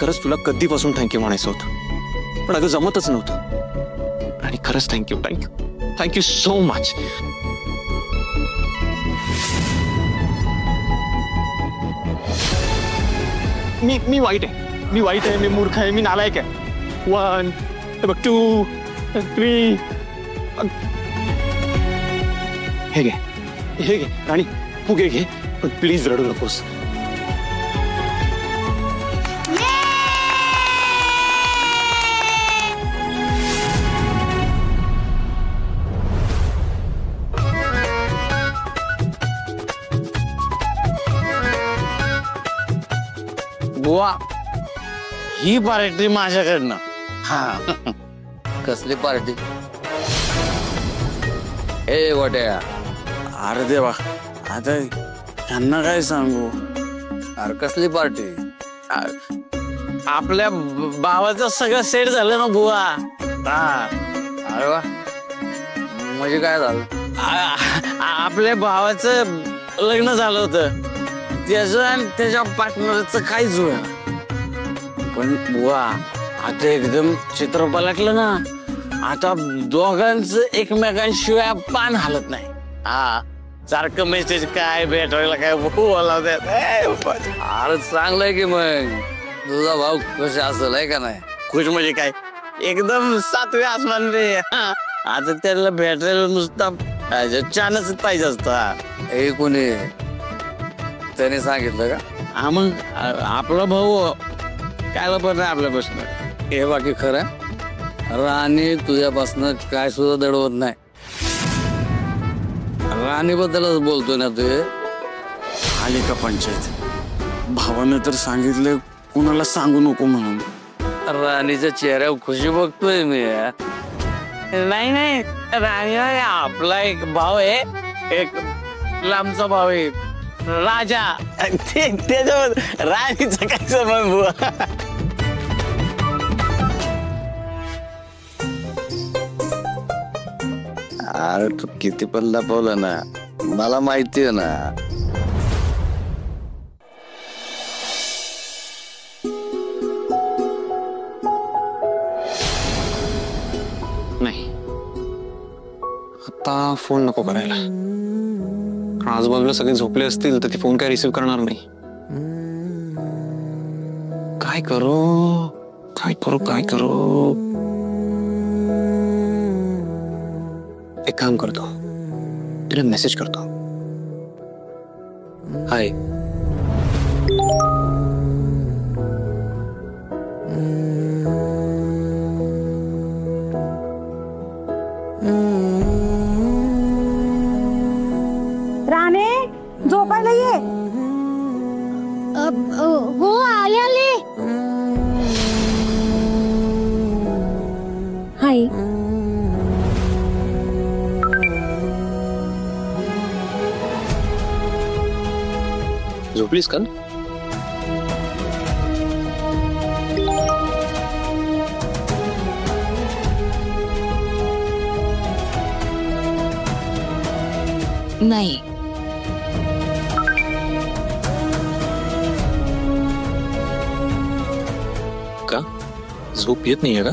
खरंच तुला कधीपासून थँक्यू म्हणायचं होतं, पण अगं जमतच नव्हतं. आणि खरंच thank you thank you thank you so much. मी वाईट आहे, मी मूर्ख आहे, मी नालायक आहे. 1 2 3. हे घे राणी, फुगे घे, पण प्लीज रडू नकोस. बुवा, ही पार्टी माझ्याकडनं. हा. कसली पार्टी? ए गोट्या, अरे देवा, आता त्यांना काय सांगू? अरे कसली पार्टी? आपल्या भावाचं सगळं सेट झालं ना बुवा. हा. अरे वा, म्हणजे काय झालं? आपल्या भावाचं लग्न झालं होतं, त्याचं आणि त्याच्या पार्टनरचं काही जुळलं. पण बुवा, आता एकदम चित्र पलटलं ना. आता दोघांचं एकमेकांशिवाय पान हालत नाही. हा, सारखं मेसेज काय भेटायला काय बोलावतात. अरे चांगलंय की मग. तुझा भाऊ खुश असेल आहे का नाही? खुश म्हणजे काय, एकदम 7वे आसमान रे. आता त्याला भेटायला नुसता चानच पाहिजे असता. हे कोणी त्याने सांगितलं का? हा, मग आपला भाऊ काय पण नाही आपल्यापासून. हे बाकी खरं, राणी तुझ्यापासून काय सुद्धा दडवत नाही. राणी बद्दलच बोलतोय ना तू. आली का पंचायत? भावानं तर सांगितलं कुणाला सांगू नको म्हणून. राणीच्या चेहऱ्यावर खुशी बघतोय मी. नाही, राणी आपला एक भाव आहे, एक लांबचा भाव आहे राजा. त्याच्यावर राणीचा काय संबंध बुवा? अरे तू किती पण लपवलं ना, मला माहिती आहे ना. नाही, आता फोन नको करायला. आजूबाजूला सगळे झोपले असतील तर ते फोन काय रिसीव्ह करणार नाही. काय करू? एक काम करतो, तिला मेसेज करतो. हाय. राणे, झोपायला ये. हो, आले. हाय. झोपलीस का? नाही. का झोप येत नाहीये का?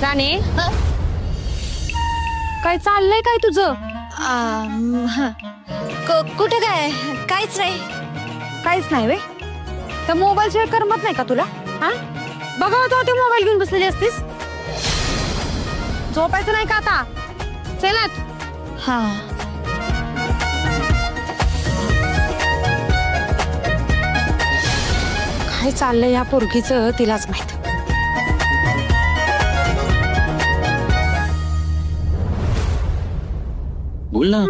राणे, काय चाललंय काय तुझं? कुठे काय? काहीच नाही. काहीच नाही वे. तर मोबाईल शिवाय करमत नाही का तुला? हा, बघा होता ते मोबाईल घेऊन बसलेली असतीस. झोपायचं नाही का आता? चलात. हा, काय चाललंय या पोरगीचं तिलाच माहित. बोल ना.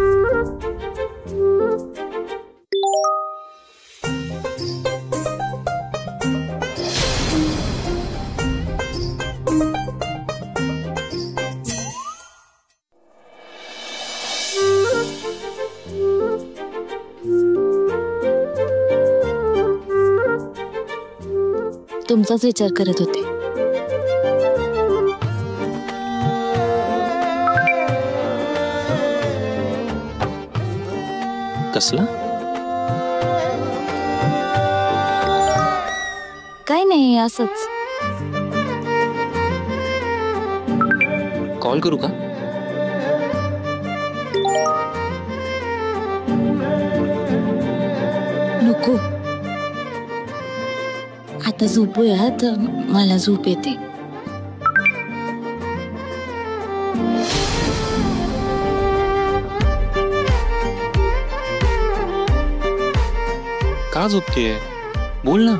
तुमचाच विचार करत होते. कसला? काय नाही, असंच. कॉल करू का? नको, आता झोपूया, तर मला झोप येते. का झोपतेय? बोल ना.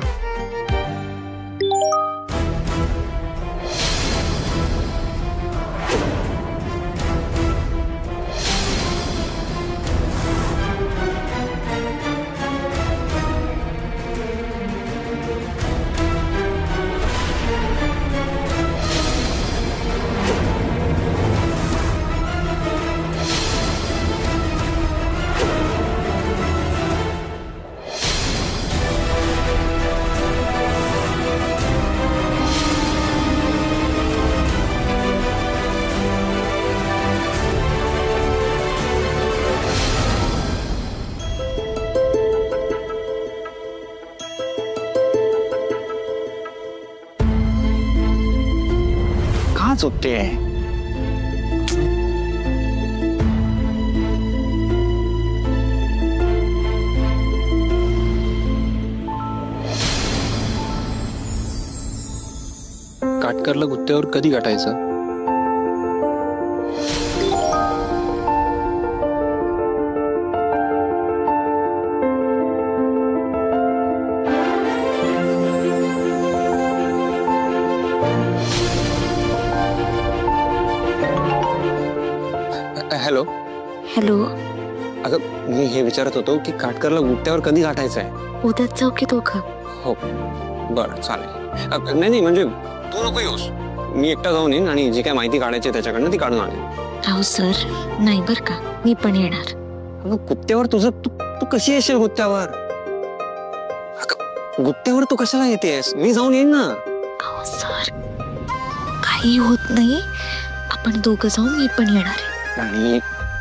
का झोपतेय? काटकरला गुत्त्यावर कधी गाठायचं? हॅलो. हॅलो. अगं, मी हे विचारत होतो की काटकरला गुत्त्यावर कधी गाठायचं आहे? उद्याच जाऊ की दोघं? हो, बरं, चालेल. नाही नाही, म्हणजे तू नको येऊस, मी एकटा जाऊन येईन आणि जी काय माहिती काढायची त्याच्याकडनं ती काढून आणेन. राहू सर, नाही बर का, मी पण येणार. अगं, गुत्त्यावर तुझं तू कशी येशील गुत्त्यावर? अगं, गुत्त्यावर तू कशाला येतेस? मी जाऊन येईन ना. राहू सर, काही होत नाही, आपण दोघं जाऊ, मी पण येणार आहे. आणि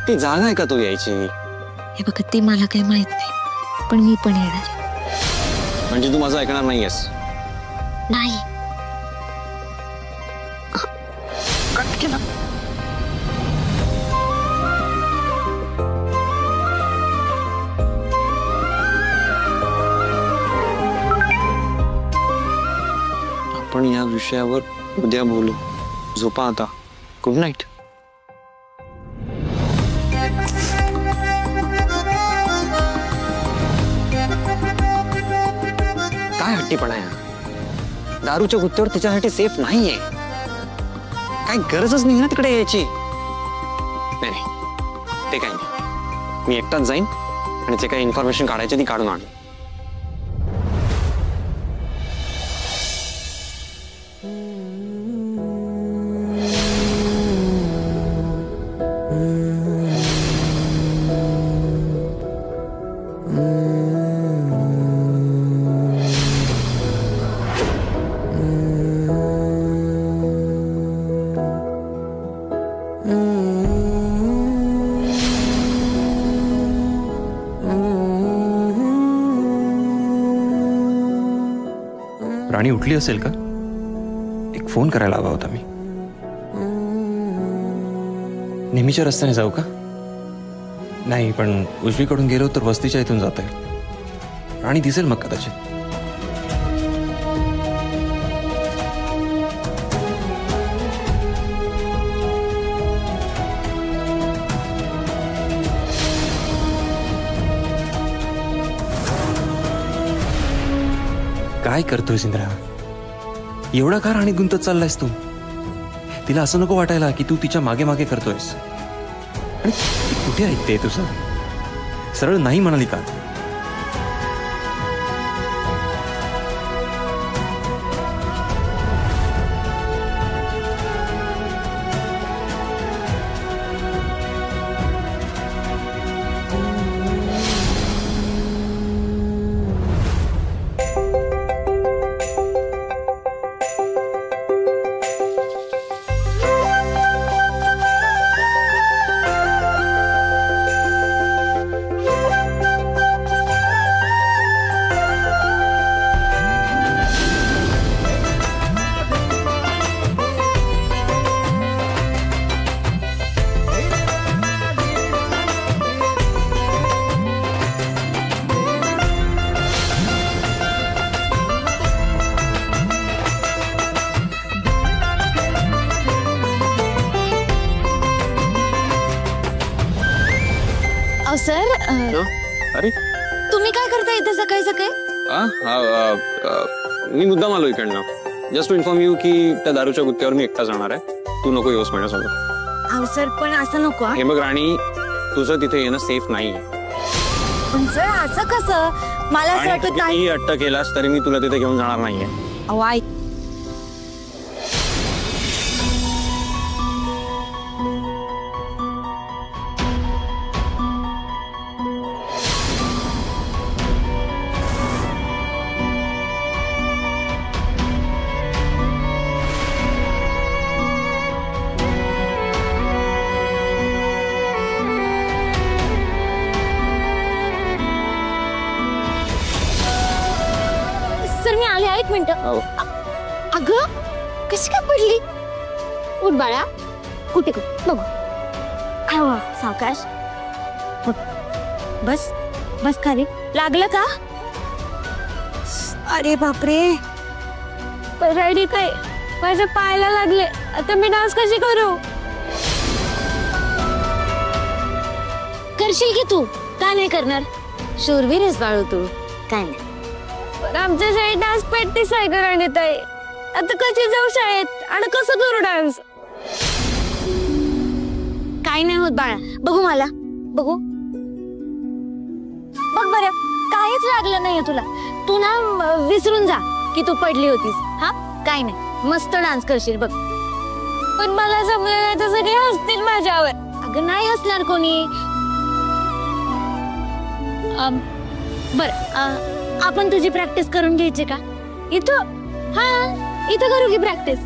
ती जागा आहे का तू यायची? हे बघा, ते मला काही माहित नाही, पण मी पण येणार आहे. म्हणजे तू माझं ऐकणार नाहीयेस? नाही. कट केला. आपण या विषयावर उद्या बोलू. झोपा आता. Good night. काय हट्टीपणा आहे? दारूच्या गुत्त्यावर तिच्यासाठी सेफ नाहीये. काय गरजच नाही ना तिकडे यायची. नाही नाही, ते काही नाही. मी एकटाच जाईन आणि जे काही इन्फॉर्मेशन काढायची ती काढून आणेन. राणी उठली असेल का? एक फोन करायला हवा होता मी. नेहमीच्या रस्त्याने जाऊ का? नाही, पण उजवीकडून गेलो तर वस्तीच्या इथून जाता येईल. राणी दिसेल मग कदाचित. काय करतोय इंद्रा? एवढा का राणीत गुंतत चाललायस तू? तिला असं नको वाटायला की तू तिच्या मागे मागे करतोयस. आणि कुठे ऐकते तुझं? सरळ नाही म्हणाली का? सर अरे तुम्ही काय करता इथे सकाळी सकाळी? मी मुद्दाम आलो इकडनं जस्ट टू इन्फॉर्म यू की त्या दारूच्या गुत्त्यावर मी एकटा जाणार आहे. तू नको येऊस माझ्यासोबत. अहो सर पण असं नको हा. हे बघ राणी, तुझं तिथे येणं सेफ नाही. पण सर असं कसं? मला असं वाटत नाही. कितीही अट्ट केलास तरी मी तुला तिथे घेऊन जाणार नाहीये. अहो आई सर मी आले एक मिनिट. अगं कशी काय पडली? उठ बाळा. कुठे बघू. सावकाश. बस बस खाली. लागलं का? अरे बापरे. रायडी काय माझ्या पायाला लागले. आता मी डान्स कशी करू? करशील की तू? का नाही करणार? शूरवीर आहेस बाळू तू. काय नाही. आमच्या शाळेत डान्स प्रॅक्टिस आहे का राणीताई? आता कशी जाऊ शाळेत आणि कसं करू डान्स? काय नाही होत बाळा. बघू मला. बघू. बघ बरं काहीच लागलं नाहीये तुला. तू ना विसरून जा की तू पडली होतीस. हा काय नाही. मस्त डान्स करशील बघ. पण मला जमलं नाही तर सगळे हसतील माझ्यावर. अगं नाही हसणार कोणी. बरं आपण तुझी प्रॅक्टिस करून घ्यायची का? इथं? हा इथं करू की प्रॅक्टिस?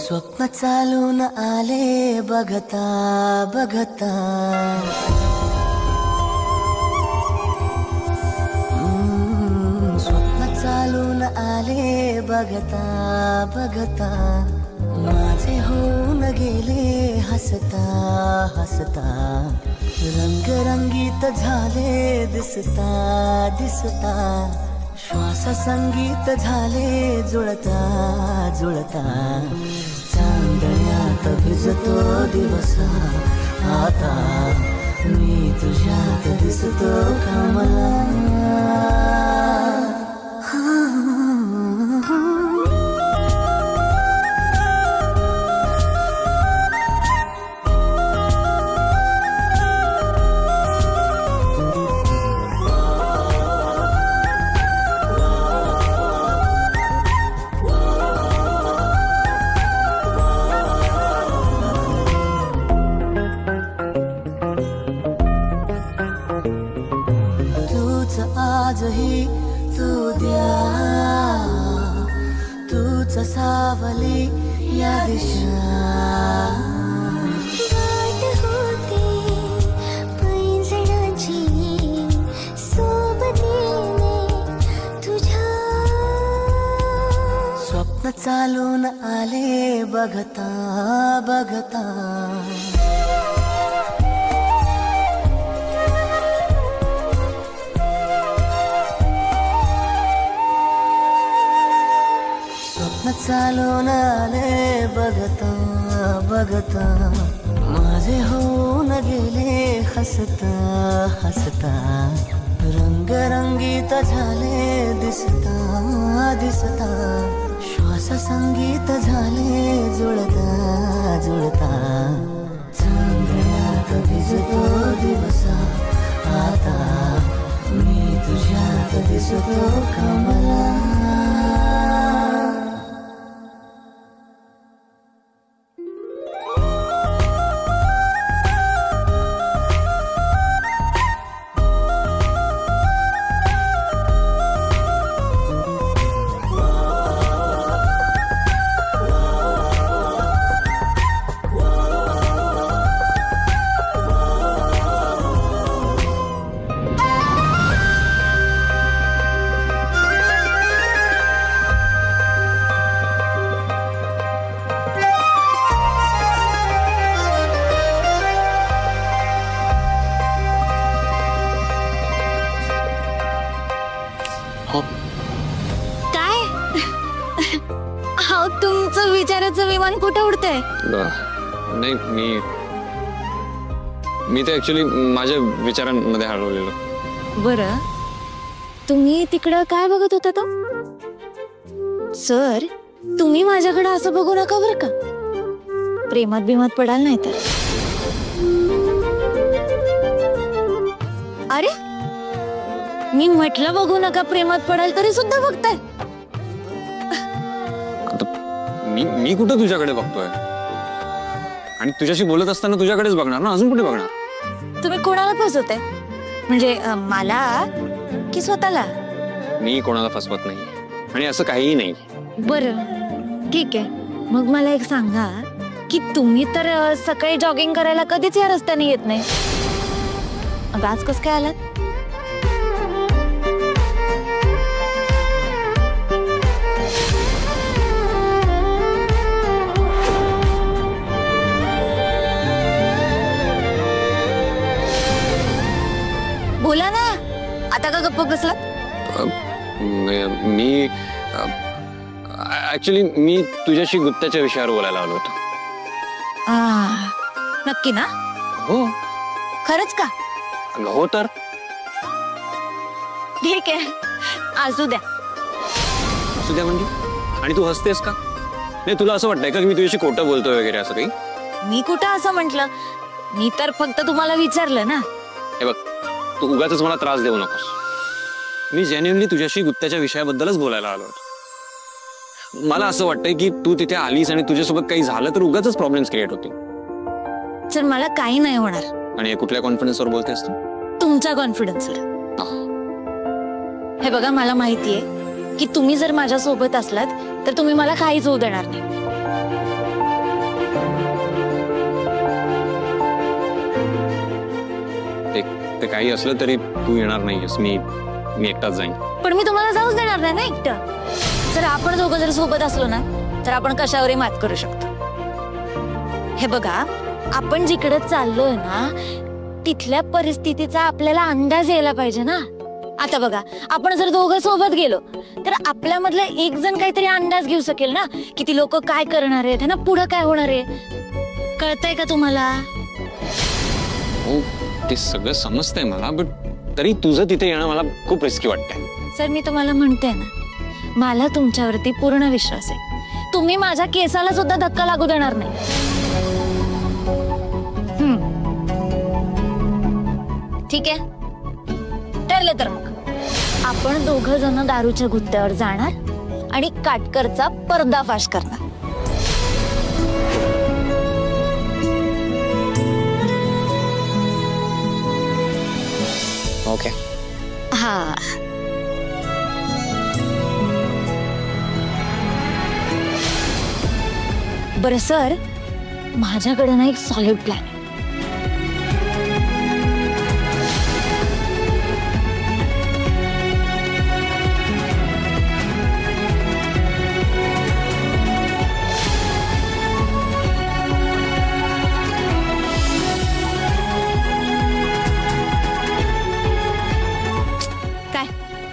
स्वप्न चालून आले बघता बघता. स्वप्न चालून आले बघता बघता. माझे होऊन गेले हसता हसता. रंगरंगीत झाले दिसता दिसता. श्वास संगीत झाले जुळता जुळता. चांदण्यात भिजतो दिवस आता. मी तुझ्यात दिसतो कमला. आजही तू द्या. तूच सावली या दिशा. वाट होती पैंजणाची सोबतीने तुझ्या. स्वप्न चालून आले बघता बघता. चालून आले बघता बघता. माझे होऊन गेले हसता हसता. रंगरंगीत झाले दिसता दिसता. श्वास संगीत झाले जुळता जुळता. चांदण्यात भिजतो दिवस आता. मी तुझ्यात दिसतो कमला. हो. काय अहो तुमचं विचाराचं विमान कुठे उडतंय? नाही मी ते ऍक्च्युली माझ्या विचारांमध्ये हरवलेलो. बरं तुम्ही तिकडं काय बघत होता तो? सर तुम्ही माझ्याकडे असं बघू नका बरं का, प्रेमात बिमात पडाल नाही तर. अरे मी म्हटलं बघू नका प्रेमात पडाल तरी सुद्धा बघताय. मी कुठं तुझ्याकडे बघतोय, आणि तुझ्याशी बोलत असताना तुझ्याकडेच बघणार ना, अजून कुठे बघणार? तुम्ही कोणाला फसवताय? म्हणजे मला की स्वतःला? मी कोणाला फसवत नाही आणि असं काहीही नाही. बरं ठीक आहे, मग मला एक सांगा की तुम्ही तर सकाळी जॉगिंग करायला कधीच या रस्त्याने येत नाही, मग आज कसं काय आलात? बोला ना, आता का गप्प बसला? मी ऍक्च्युली मी तुझ्याशी गुत्त्याच्या विषयावर बोलायला आलो होतो. नक्की ना? हो. खरंच का? हो तर ठीक आहे, असू द्या. असू द्या म्हणजे? आणि तू हसतेस का? नाही तुला असं वाटतंय का की मी तुझ्याशी खोटं बोलतोय वगैरे असं काही? मी कुठं असं म्हंटल, मी तर फक्त तुम्हाला विचारलं ना. हे बघ, तू उगाच मला त्रास देऊ नकोस. मी जेन्युइनली तुझ्याशी गुत्त्याच्या विषयाबद्दलच बोलायला आलो होतो. मला असं वाटतंय की तू तिथे आलीस आणि तुझ्यासोबत काही झालं तर उगाच प्रॉब्लेम्स क्रिएट होतील. सर मला काही नाही होणार. आणि कुठल्या कॉन्फिडन्सवर बोलतेस तू? तुमच्या कॉन्फिडन्सवर. हे बघा, मला माहितीये की तुम्ही जर माझ्या सोबत असलात तर तुम्ही मला काहीच होऊ देणार नाही. ते काही असलं तरी तू येणार नाहीयेस. मी एकटाच जाईन. पण मी तुम्हाला जाऊच देणार नाही ना एकटं. जर आपण दोघं जर सोबत असलो ना तर आपण कशावरही मात करू शकतो. हे बघा, आपण जिकडे चाललोय ना तिथल्या परिस्थितीचा आपल्याला अंदाज यायला पाहिजे ना. आता बघा, आपण जर दोघं सोबत गेलो तर आपल्यामधलं एक जण काहीतरी अंदाज घेऊ शकेल ना की ती लोक काय करणार आहेत, ना पुढं काय होणार आहे. कळतंय का तुम्हाला? हो, ते सगळं समजतंय मला, बट तरी तुझं तिथे येणं मला खूप रिस्की वाटतंय. सर मी तुम्हाला म्हणते ना, मला तुमच्यावरती पूर्ण विश्वास आहे. तुम्ही माझ्या केसाला सुद्धा धक्का लागू देणार नाही. ठीक आहे, ठरलं तर मग आपण दोघं जण दारूच्या गुत्त्यावर जाणार आणि काटकरचा पर्दाफाश करणार. ओके. हा, बरं सर, माझ्याकडे ना एक सॉलिड प्लॅन आहे.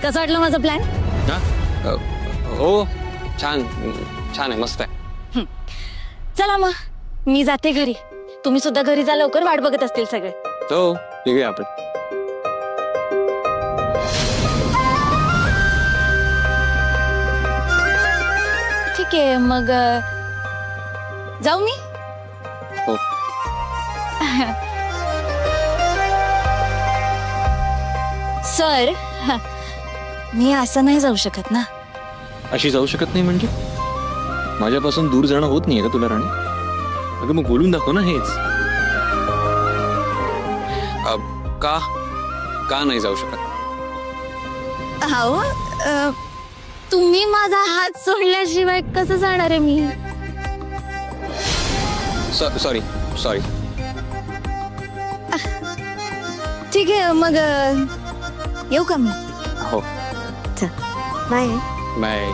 कसं वाटलं माझा प्लॅन? हो, छान छान आहे, मस्त आहे. चला मग मी जाते घरी. तुम्ही सुद्धा घरी जा लवकर, वाट बघत असतील सगळे. हो, निघूया आपण. ठीक आहे, मग जाऊ मी? हो. सर, मी असं नाही जाऊ शकत ना. अशी जाऊ शकत नाही म्हणजे? माझ्यापासून दूर जाणं होत नाहीये का तुला राणी? अगं मग बोलून दाखव ना हेच. का नाही जाऊ शकत? हो, तुम्ही माझा हात सोडल्याशिवाय कसं जाणार आहे मी? सॉरी. ठीक आहे, मग येऊ का मी? हो. बाय. बाय.